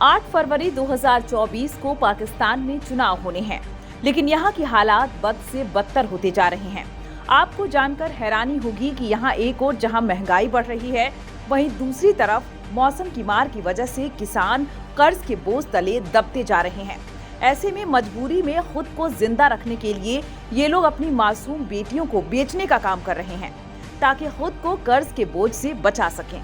8 फरवरी 2024 को पाकिस्तान में चुनाव होने हैं, लेकिन यहाँ की हालात बद से बदतर होते जा रहे हैं। आपको जानकर हैरानी होगी कि यहाँ एक ओर जहाँ महंगाई बढ़ रही है, वहीं दूसरी तरफ मौसम की मार की वजह से किसान कर्ज के बोझ तले दबते जा रहे हैं। ऐसे में मजबूरी में खुद को जिंदा रखने के लिए ये लोग अपनी मासूम बेटियों को बेचने का काम कर रहे हैं, ताकि खुद को कर्ज के बोझ से बचा सकें।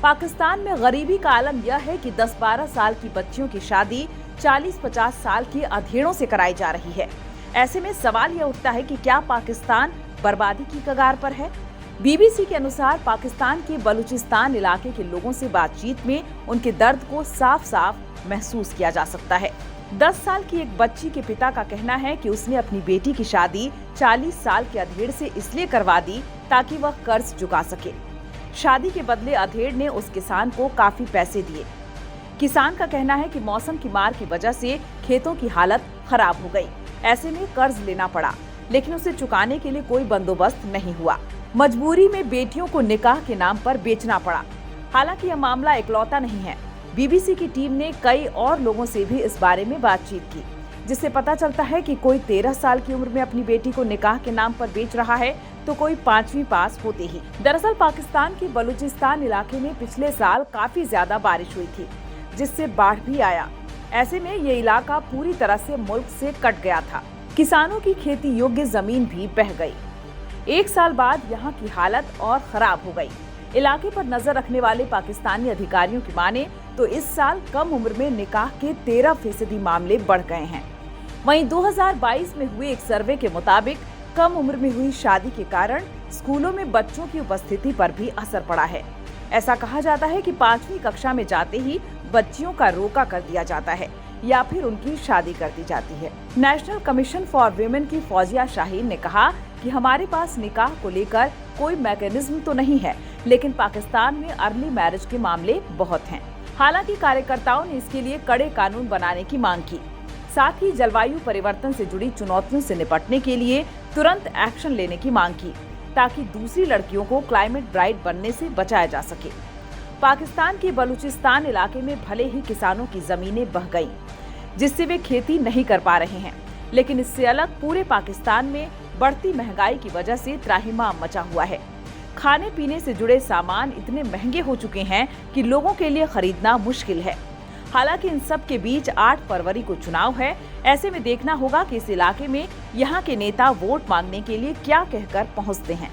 पाकिस्तान में गरीबी का आलम यह है कि 10-12 साल की बच्चियों की शादी 40-50 साल के अधेड़ों से कराई जा रही है। ऐसे में सवाल यह उठता है कि क्या पाकिस्तान बर्बादी की कगार पर है? बीबीसी के अनुसार पाकिस्तान के बलूचिस्तान इलाके के लोगों से बातचीत में उनके दर्द को साफ साफ महसूस किया जा सकता है। 10 साल की एक बच्ची के पिता का कहना है कि उसने अपनी बेटी की शादी 40 साल के अधेड़ से इसलिए करवा दी ताकि वह कर्ज चुका सके। शादी के बदले अधेड़ ने उस किसान को काफी पैसे दिए। किसान का कहना है कि मौसम की मार की वजह से खेतों की हालत खराब हो गई। ऐसे में कर्ज लेना पड़ा, लेकिन उसे चुकाने के लिए कोई बंदोबस्त नहीं हुआ। मजबूरी में बेटियों को निकाह के नाम पर बेचना पड़ा। हालांकि यह मामला इकलौता नहीं है। बीबीसी की टीम ने कई और लोगों से भी इस बारे में बातचीत की, जिससे पता चलता है कि कोई 13 साल की उम्र में अपनी बेटी को निकाह के नाम पर बेच रहा है, तो कोई 5वीं पास होते ही। दरअसल पाकिस्तान के बलूचिस्तान इलाके में पिछले साल काफी ज्यादा बारिश हुई थी, जिससे बाढ़ भी आया। ऐसे में ये इलाका पूरी तरह से मुल्क से कट गया था। किसानों की खेती योग्य जमीन भी बह गई। एक साल बाद यहाँ की हालत और खराब हो गई। इलाके पर नजर रखने वाले पाकिस्तानी अधिकारियों की माने तो इस साल कम उम्र में निकाह के 13% मामले बढ़ गए हैं। वहीं 2022 में हुए एक सर्वे के मुताबिक कम उम्र में हुई शादी के कारण स्कूलों में बच्चों की उपस्थिति पर भी असर पड़ा है। ऐसा कहा जाता है कि 5वीं कक्षा में जाते ही बच्चियों का रोका कर दिया जाता है या फिर उनकी शादी कर दी जाती है। नेशनल कमीशन फॉर वुमेन की फौजिया शाहीन ने कहा कि हमारे पास निकाह को लेकर कोई मैकेनिज्म तो नहीं है, लेकिन पाकिस्तान में अर्ली मैरिज के मामले बहुत हैं। हालांकि कार्यकर्ताओं ने इसके लिए कड़े कानून बनाने की मांग की। साथ ही जलवायु परिवर्तन से जुड़ी चुनौतियों से निपटने के लिए तुरंत एक्शन लेने की मांग की, ताकि दूसरी लड़कियों को क्लाइमेट ब्राइड बनने से बचाया जा सके। पाकिस्तान के बलूचिस्तान इलाके में भले ही किसानों की जमीनें बह गईं, जिससे वे खेती नहीं कर पा रहे हैं, लेकिन इससे अलग पूरे पाकिस्तान में बढ़ती महंगाई की वजह से त्राहिमाम मचा हुआ है। खाने पीने से जुड़े सामान इतने महंगे हो चुके हैं कि लोगों के लिए खरीदना मुश्किल है। हालांकि इन सब के बीच 8 फरवरी को चुनाव है। ऐसे में देखना होगा कि इस इलाके में यहाँ के नेता वोट मांगने के लिए क्या कहकर पहुँचते हैं।